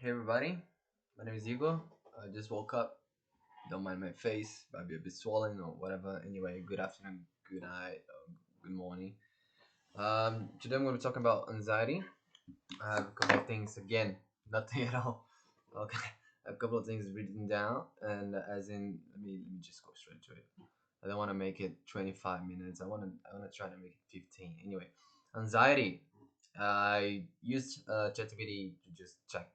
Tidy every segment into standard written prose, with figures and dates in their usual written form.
Hey everybody, my name is Hugo. I just woke up. Don't mind my face, might be a bit swollen or whatever. Anyway, good afternoon, good night, good morning. Today I'm going to be talking about anxiety. I have a couple of things again, nothing at all. Okay, a couple of things written down, and as in, let me just go straight to it. I don't want to make it 25 minutes. I want to try to make it 15. Anyway, anxiety. I used ChatGPT to just check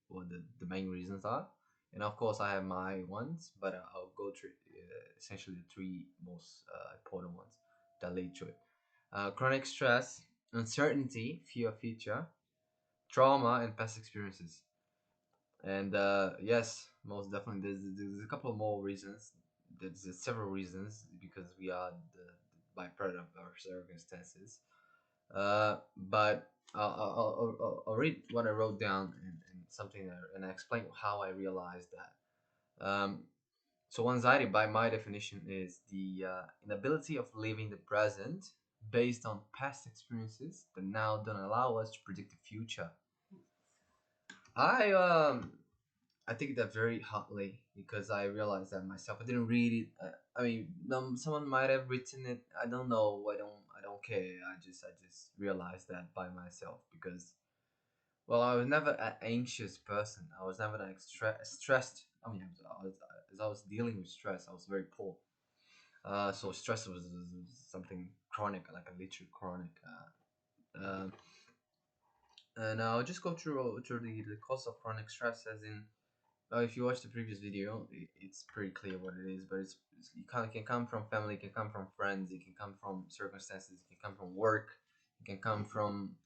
what the main reasons are, and of course I have my ones, but I'll go through essentially the three most important ones that lead to it. Chronic stress, uncertainty, fear of future, trauma, and past experiences. And yes, most definitely, there's a couple of more reasons. There's several reasons because we are the byproduct of our circumstances. But I'll read what I wrote down and something that, and I explain how I realized that. So anxiety, by my definition, is the inability of living the present based on past experiences that now don't allow us to predict the future. I um I take that very hotly because I realized that myself. I didn't read it. Someone might have written it. I don't know. I don't care. I just realized that by myself because well, I was never an anxious person. I was never like stressed. As I was dealing with stress, I was very poor. So stress was something chronic, like a literal chronic. And I'll just go through the cause of chronic stress, as in if you watch the previous video, it's pretty clear what it is. But it can come from family, it can come from friends, it can come from circumstances, it can come from work, it can come from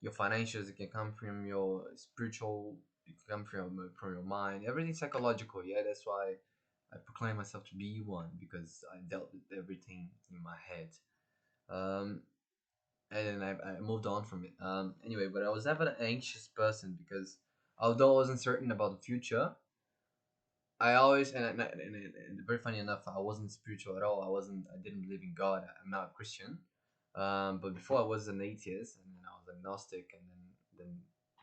your financials, it can come from your spiritual, it can come from your mind. Everything's psychological. Yeah, that's why I proclaim myself to be one because I dealt with everything in my head. Um, and then I moved on from it. Anyway, but I was never an anxious person because although I wasn't certain about the future, I always and very funny enough, I wasn't spiritual at all. I didn't believe in God. I'm not a Christian. But before I was an atheist, and then I was agnostic, and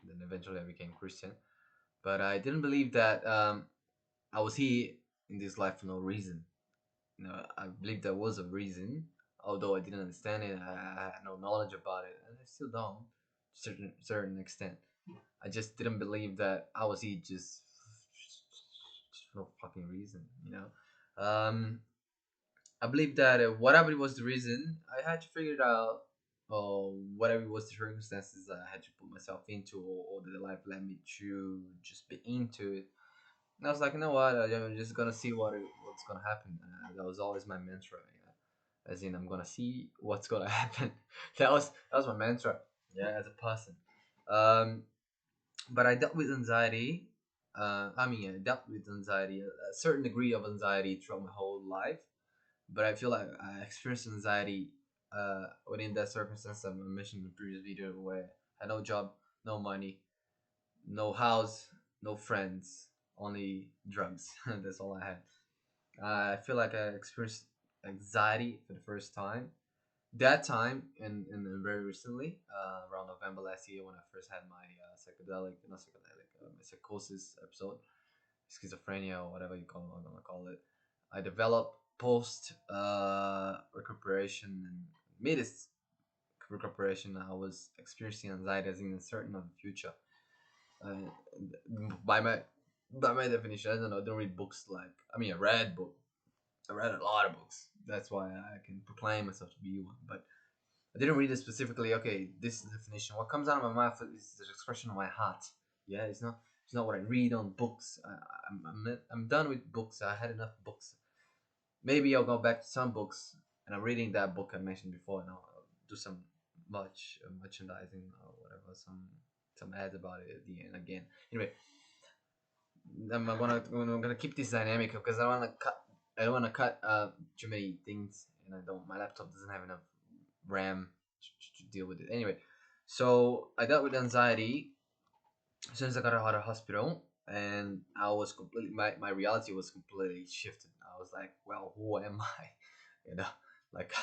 then eventually I became Christian. But I didn't believe that I was here in this life for no reason. I believe there was a reason, although I didn't understand it. I had no knowledge about it, and I still don't, to certain extent. I just didn't believe that I was here just for no fucking reason. I believe that whatever it was the reason, I had to figure it out. Or whatever it was the circumstances I had to put myself into, or that life led me to just be into it. And I was like, you know what? I'm just gonna see what's gonna happen. That was always my mantra. As in, I'm gonna see what's gonna happen. That was my mantra. Yeah, as a person. Um, but I dealt with anxiety. I dealt with anxiety, a certain degree of anxiety throughout my whole life. But I feel like I experienced anxiety within that circumstance I mentioned in the previous video, where I had no job, no money, no house, no friends, only drugs. That's all I had. I feel like I experienced anxiety for the first time. That time, and very recently, around November last year, when I first had my not psychedelic, my psychosis episode, schizophrenia or whatever you gonna call it. I developed post recuperation and mid recuperation. I was experiencing anxiety as in uncertain of the future. Uh, by my by my definition, I don't know. I don't read books I read book. I read a lot of books. That's why I can proclaim myself to be one. But I didn't read it specifically. Okay, this is the definition. What comes out of my mouth is the expression of my heart. Yeah, it's not what I read on books. I'm done with books. I had enough books. Maybe I'll go back to some books, and I'm reading that book I mentioned before, and I'll do some merchandising or whatever, some ads about it at the end again. Anyway, I'm gonna keep this dynamic because I don't wanna cut too many things, and I don't. My laptop doesn't have enough RAM to deal with it. Anyway, so I dealt with anxiety since I got out of hospital, and I was completely my reality was completely shifted. I was like, well, who am I? You know, like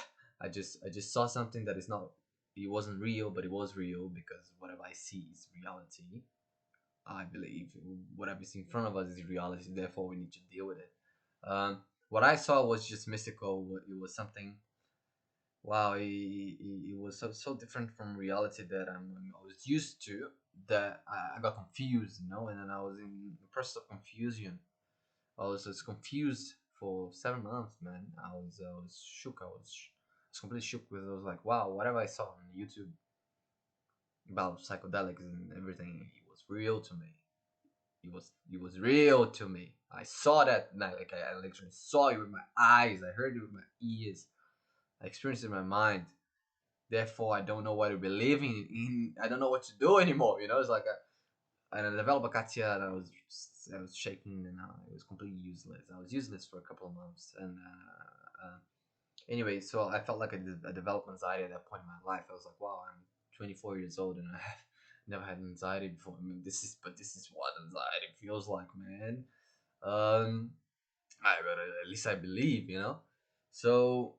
I just saw something that is not. It wasn't real, but it was real because whatever I see is reality. I believe whatever is in front of us is reality. Therefore, we need to deal with it. What I saw was just mystical. It was something. Wow, it was so different from reality that I was used to, that I got confused, and then I was in the process of confusion. I was just confused for 7 months, man. I was shook. I was completely shook because I was like, wow, whatever I saw on YouTube about psychedelics and everything, it was real to me. It was real to me. I saw that night, like I literally saw it with my eyes. I heard it with my ears. I experienced it in my mind. Therefore, I don't know what to believe in. I don't know what to do anymore. It's like and I developed a Katia, and I was shaking, and it was completely useless. I was useless for a couple of months, and anyway, so I felt like I developed anxiety at that point in my life. I was like, wow, I'm 24 years old, and I have never had anxiety before. I mean, this is what anxiety feels like, man. Um, at least I believe. So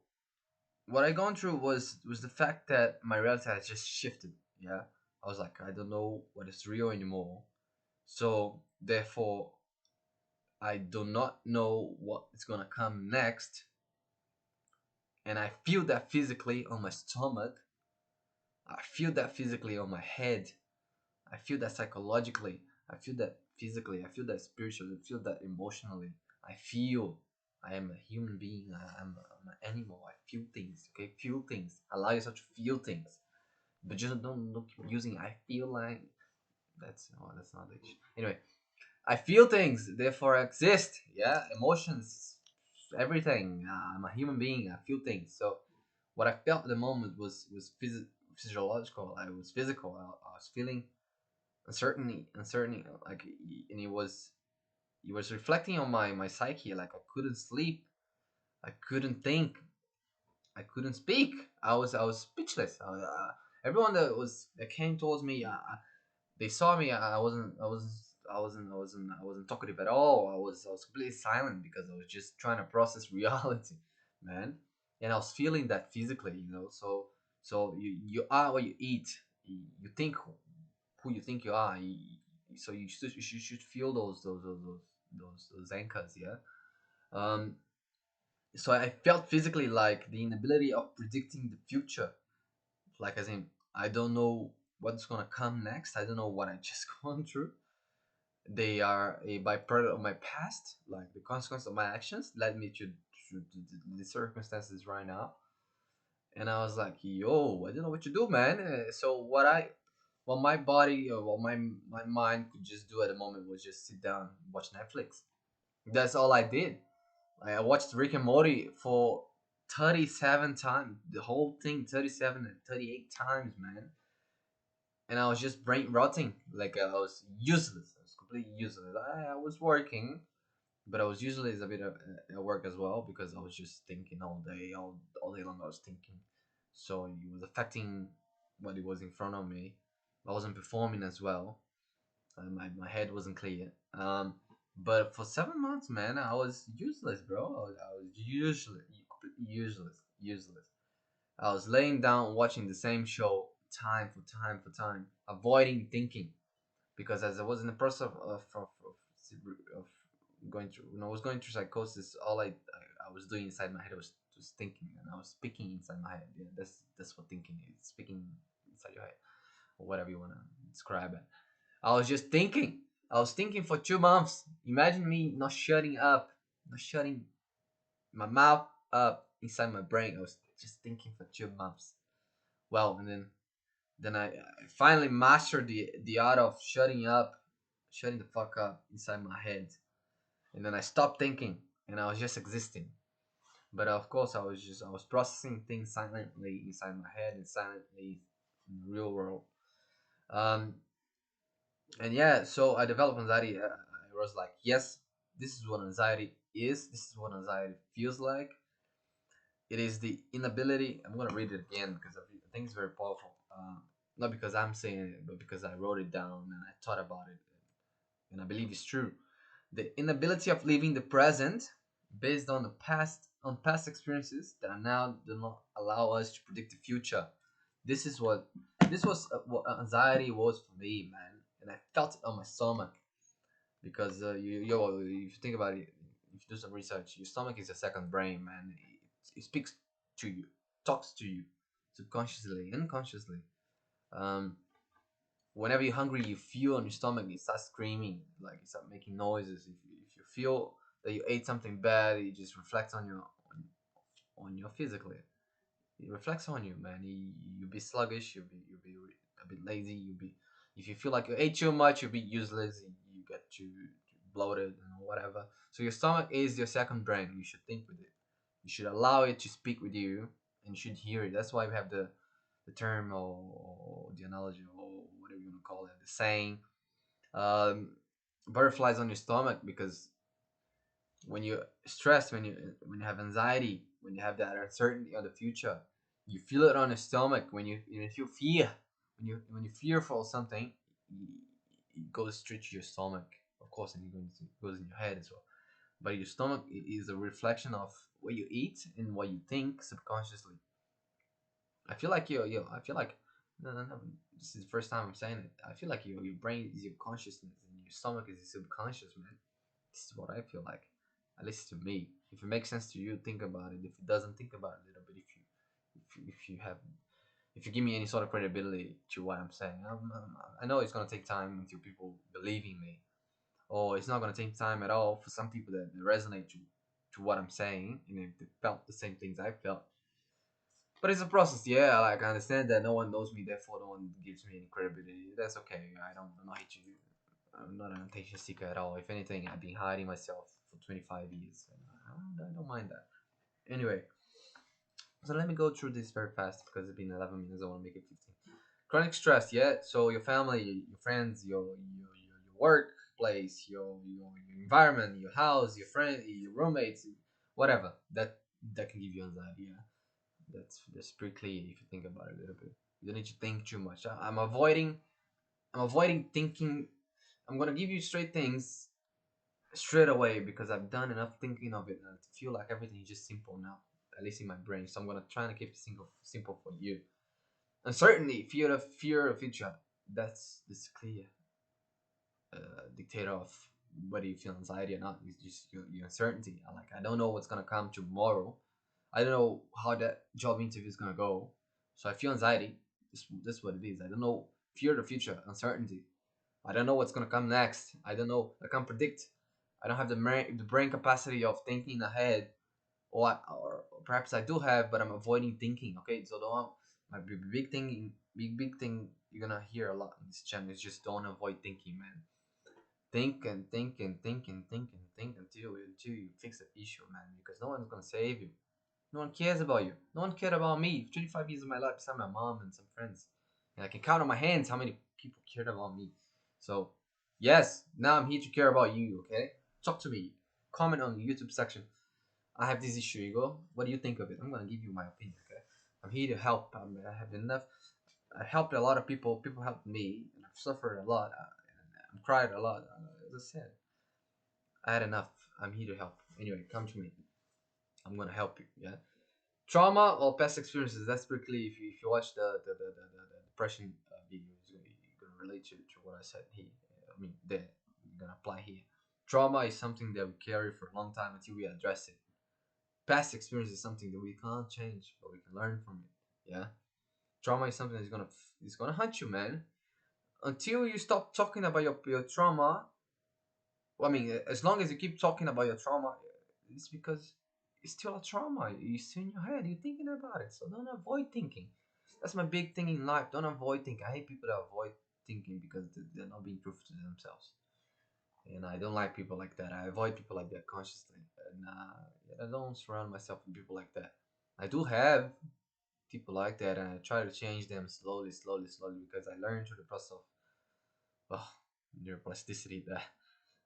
what I gone through was the fact that my reality has just shifted. Yeah, I was like, I don't know what is real anymore. So therefore, I do not know what is gonna come next, and I feel that physically on my stomach. I feel that physically on my head. I feel that psychologically. I feel that physically. I feel that spiritually. I feel that emotionally. I feel I am a human being. I'm an animal. I feel things. Okay, feel things. Allow yourself to feel things, but just don't look using. I feel like that's not it. Anyway, I feel things. Therefore, I exist. Yeah, emotions, everything. I'm a human being. I feel things. So what I felt at the moment was physiological. I was physical. I was feeling uncertainty, like, and it was reflecting on my psyche. Like, I couldn't sleep, I couldn't think, I couldn't speak. I was speechless. Everyone that came towards me, they saw me. I wasn't talkative at all. I was completely silent because I was just trying to process reality, man. And I was feeling that physically. So you are what you eat. You think who you think you are. So you should feel those anchors, yeah. Um. So I felt physically like the inability of predicting the future. Like, as in, I don't know what's gonna come next. I don't know what I just gone through. They are a byproduct of my past. Like, the consequence of my actions led me to the circumstances right now. And I was like, yo, I don't know what to do, man. So what my body, or what my mind could just do at the moment was just sit down, watch Netflix. That's all I did. Like, I watched Rick and Morty for 37 times, the whole thing, 37 and 38 times, man. And I was just brain rotting. Like, I was useless. I was completely useless. I was working, but I was usually a bit of at work as well, because I was just thinking all day long. I was thinking, so it was affecting what it was in front of me. I wasn't performing as well. My head wasn't clear. But for 7 months, man, I was useless, bro. I was useless. I was laying down watching the same show time for time for time, avoiding thinking, because as I was in the process of going through, when I was going through psychosis, all I was doing inside my head was just thinking, and I was speaking inside my head. Yeah, that's what thinking is, speaking inside your head, or whatever you want to describe it. I was just thinking. I was thinking for 2 months. Imagine me not shutting up, not shutting my mouth up inside my brain. I was just thinking for 2 months. Well, and then I finally mastered the art of shutting the fuck up inside my head. And then I stopped thinking, and I was just existing. But of course, I was processing things silently inside my head and silently in the real world. Um, and yeah, so I developed anxiety. I was like, yes, this is what anxiety is. This is what anxiety feels like. It is the inability. I'm gonna read it again because I think it's very powerful. Not because I'm saying it, but because I wrote it down and I thought about it, and I believe it's true. The inability of living the present based on past experiences that now do not allow us to predict the future. This is what this was what anxiety was for me, man. and I felt it on my stomach because if you think about it, if you do some research, your stomach is a second brain, man. It speaks to you, talks to you, subconsciously, unconsciously. Um, Whenever you're hungry, you feel on your stomach, it starts screaming, like it starts making noises. If you feel that you ate something bad, it just reflects on on your physically. It reflects on you, man. You'll be sluggish. You'll be a bit lazy. You'll be if you feel like you ate too much, you'll be useless. You get too bloated and whatever. So your stomach is your second brain. You should think with it. You should allow it to speak with you, and you should hear it. That's why we have the term or the analogy or whatever you want to call it, the saying, um, butterflies on your stomach, because when you're stressed, when you have anxiety, when you have that uncertainty of the future, you feel it on your stomach. When you feel fear, when you fearful of something, it goes straight to your stomach, of course, and it goes in your head as well. But your stomach is a reflection of what you eat and what you think subconsciously. I feel like I feel like no. This is the first time I'm saying it. I feel like your brain is your consciousness and your stomach is your subconscious, man. This is what I feel like. At least to me. If it makes sense to you, think about it. If it doesn't, think about it a little bit. If you give me any sort of credibility to what I'm saying, I know it's gonna take time until people believe in me, or it's not gonna take time at all for some people that resonate to what I'm saying, and if they felt the same things I felt. But it's a process, yeah. Like I understand that no one knows me, therefore no one gives me any credibility. That's okay. I'm not hate you. I'm not an attention seeker at all. If anything, I've been hiding myself for 25 years. And I don't mind that. Anyway, so let me go through this very fast because it's been 11 minutes. I want to make it 15. Chronic stress, yeah. So your family, your friends, your workplace, your environment, your house, your friend, your roommates, whatever. That can give you anxiety. Yeah, that's pretty clear if you think about it a little bit. You don't need to think too much. I'm avoiding thinking. I'm gonna give you straight things straight away because I've done enough thinking of it and I feel like everything is just simple now, at least in my brain. So I'm gonna try to keep it simple for you. Uncertainty, fear of future. That's clear dictator of whether you feel anxiety or not. It's just your uncertainty. I don't know what's gonna come tomorrow. I don't know how that job interview is gonna go. So I feel anxiety. This what it is. I don't know. Fear of the future, uncertainty. I don't know what's gonna come next. I don't know. I can't predict. I don't have the brain capacity of thinking ahead, or perhaps I do have, but I'm avoiding thinking. Okay, so don't my big thing you're gonna hear a lot on this channel is just don't avoid thinking, man. Think and think and think and think and think until you fix the issue, man. Because no one's gonna save you. No one cares about you. No one cared about me. 25 years of my life beside my mom and some friends. And I can count on my hands how many people cared about me. So, yes, now I'm here to care about you, okay? Talk to me. Comment on the YouTube section. I have this issue, Ego. What do you think of it? I'm going to give you my opinion, okay? I'm here to help. I have enough. I helped a lot of people. People helped me. And I've suffered a lot. I've cried a lot. As I said, I had enough. I'm here to help. Anyway, come to me. I'm going to help you, yeah? Trauma or past experiences. That's pretty. If you watch the depression videos, you're gonna relate to what I said here. I mean, there you're gonna apply here. Trauma is something that we carry for a long time until we address it. Past experience is something that we can't change, but we can learn from it. Yeah, trauma is something that's gonna hunt you, man. Until you stop talking about your trauma, well, I mean, as long as you keep talking about your trauma, it's because it's still a trauma. It's still in your head. You're thinking about it. So don't avoid thinking. That's my big thing in life. Don't avoid thinking. I hate people that avoid thinking because they're not being truthful to themselves. And I don't like people like that. I avoid people like that consciously. And I don't surround myself with people like that. I do have people like that, and I try to change them slowly, slowly, slowly because I learned through the process of neuroplasticity that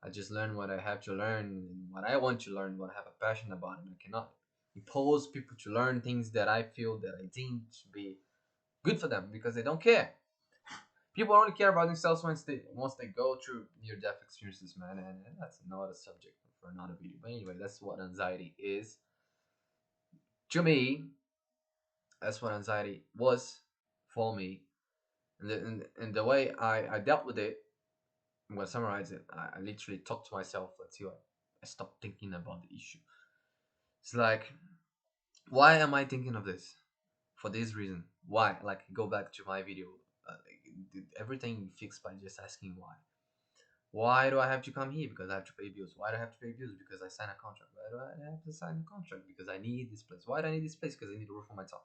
I just learn what I have to learn and what I want to learn, what I have a passion about, and I cannot impose people to learn things that I feel that I deem to be good for them because they don't care. People only care about themselves once they go through near death experiences, man, and that's another subject for another video. But anyway, that's what anxiety is. To me, that's what anxiety was for me, and the way I dealt with it. I'm gonna summarize it. I literally talk to myself until I stop thinking about the issue. It's like, why am I thinking of this? For this reason. Why? Like, go back to my video. Everything fixed by just asking why. Why do I have to come here? Because I have to pay bills. Why do I have to pay bills? Because I signed a contract. Why do I have to sign a contract? Because I need this place. Why do I need this place? Because I need to work for myself.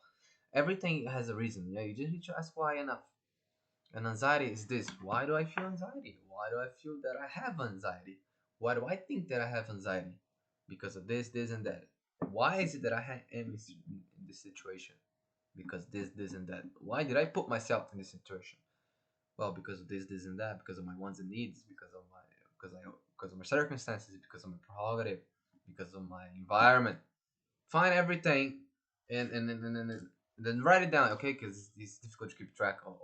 Everything has a reason. Yeah, you just need to ask why enough. And anxiety is this. Why do I feel anxiety? Why do I feel that I have anxiety? Why do I think that I have anxiety? Because of this, and that. Why is it that am in this situation? Because this, and that. Why did I put myself in this situation? Well, because of this, and that. Because of my wants and needs. Because of my circumstances. Because of my prerogative. Because of my environment. Find everything, and then write it down, okay? Because it's difficult to keep track of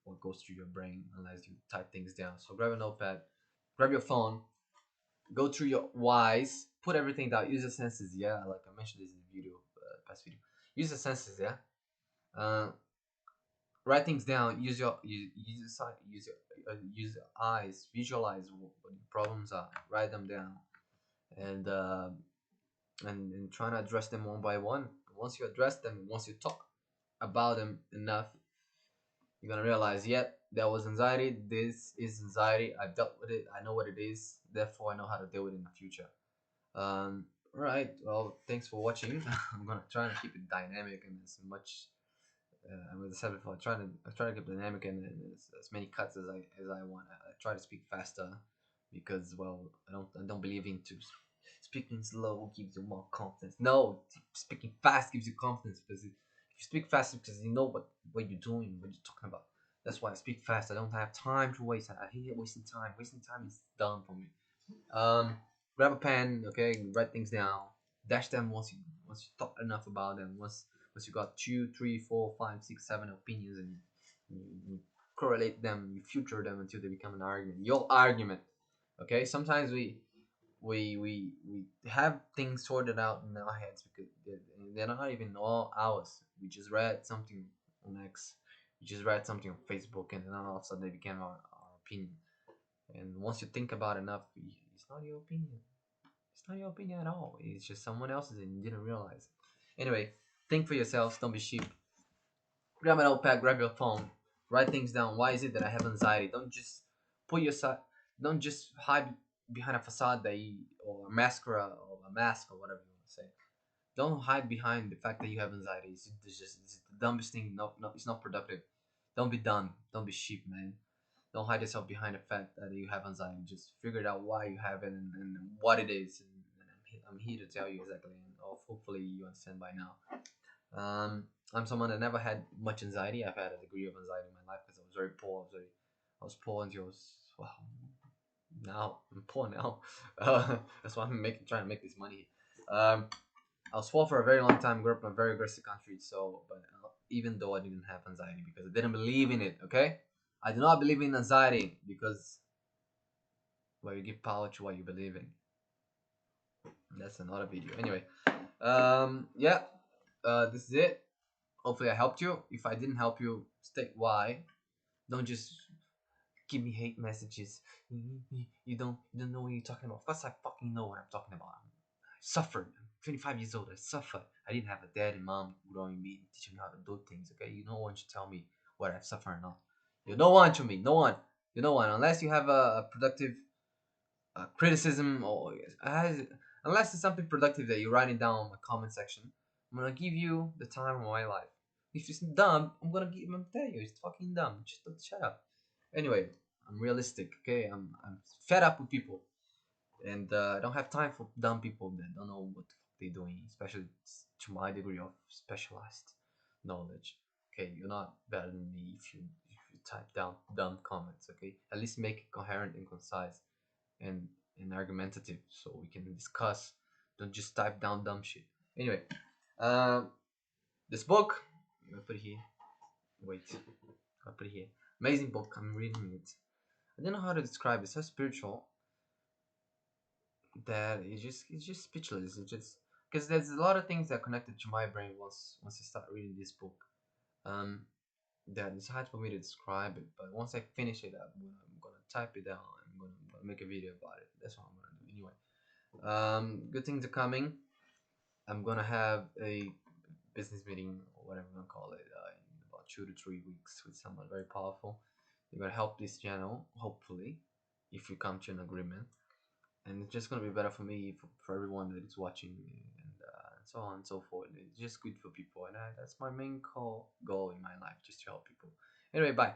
what goes through your brain unless you type things down. So grab a notepad, grab your phone, go through your whys, put everything down. Use the senses, yeah. Like I mentioned this in the video, past video. Use the senses, yeah. Uh, Write things down. Use your sight. Use your eyes. Visualize what your problems are. Write them down, and and trying to address them one by one. Once you address them, once you talk about them enough, you're gonna realize, yep, that was anxiety. This is anxiety. I've dealt with it. I know what it is. Therefore, I know how to deal with it in the future. All right. Well, thanks for watching. I'm gonna try to keep it dynamic and as much. As I said before, I try to keep it dynamic and as many cuts as I want. I try to speak faster because, well, I don't believe into speaking slow gives you more confidence. No, speaking fast gives you confidence because if you speak fast because you know what you're doing, what you're talking about. That's why I speak fast. I don't have time to waste. I hate wasting time. Wasting time is done for me. Um, Grab a pen, okay, write things down. Dash them once you thought enough about them. Once you got two, three, four, five, six, seven opinions, and you correlate them, you future them until they become an argument. Your argument, okay. Sometimes we have things sorted out in our heads because they're not even all ours. We just read something on X, we just read something on Facebook, and then all of a sudden they became our opinion. And once you think about it enough, it's not your opinion. It's not your opinion at all. It's just someone else's, and you didn't realize it. Anyway, think for yourselves. Don't be sheep. Grab an notepad. Grab your phone. Write things down. Why is it that I have anxiety? Don't just put your side. Don't just hide behind a facade or a mascara or a mask or whatever you want to say. Don't hide behind the fact that you have anxiety. It's the dumbest thing. No, it's not productive. Don't be dumb. Don't be sheep, man. Don't hide yourself behind the fact that you have anxiety. Just figure it out why you have it and what it is. And I'm here to tell you exactly. And hopefully you understand by now. I'm someone that never had much anxiety. I've had a degree of anxiety in my life because I was very poor. I was poor until I was, well, now I'm poor now. That's why I'm trying to make this money. Um, I was poor for a very long time. Grew up in a very aggressive country. So, but even though I didn't have anxiety because I didn't believe in it. Okay, I do not believe in anxiety because, well, you give power to what you believe in. That's another video. Anyway, yeah, this is it. Hopefully, I helped you. If I didn't help you, state why. Don't just give me hate messages. You don't know what you're talking about. First, I fucking know what I'm talking about. I suffered. I'm 25 years old. I suffered. I didn't have a dad and mom growing me and teaching me how to do things. Okay, you don't want to tell me what I've suffered or not. You don't want to me. No one. You know what? Unless you have a productive criticism or unless it's something productive that you're writing down in the comment section, I'm gonna give you the time of my life. If it's dumb, I'm gonna tell you it's fucking dumb. Just shut up. Anyway, I'm realistic. Okay, I'm fed up with people, and I don't have time for dumb people that don't know what the fuck they're doing, especially to my degree of specialized knowledge. Okay, you're not better than me if you type down dumb comments. Okay, at least make it coherent and concise and argumentative so we can discuss. Don't just type down dumb shit. Anyway, um, this book, I'm gonna put it here. Wait, I'll put it here. Amazing book. I'm reading it. I don't know how to describe it. It's so spiritual that it's just speechless. It's just because there's a lot of things that are connected to my brain once I start reading this book. That it's hard for me to describe it, but once I finish it, I'm gonna type it down I'm gonna make a video about it. That's what I'm gonna do anyway. Good things are coming. I'm gonna have a business meeting or whatever you want to call it in about 2 to 3 weeks with someone very powerful. They're gonna help this channel, hopefully, if we come to an agreement. And it's just gonna be better for me, for everyone that is watching, and so on and so forth. It's just good for people, and that's my main goal in my life, just to help people. Anyway, bye.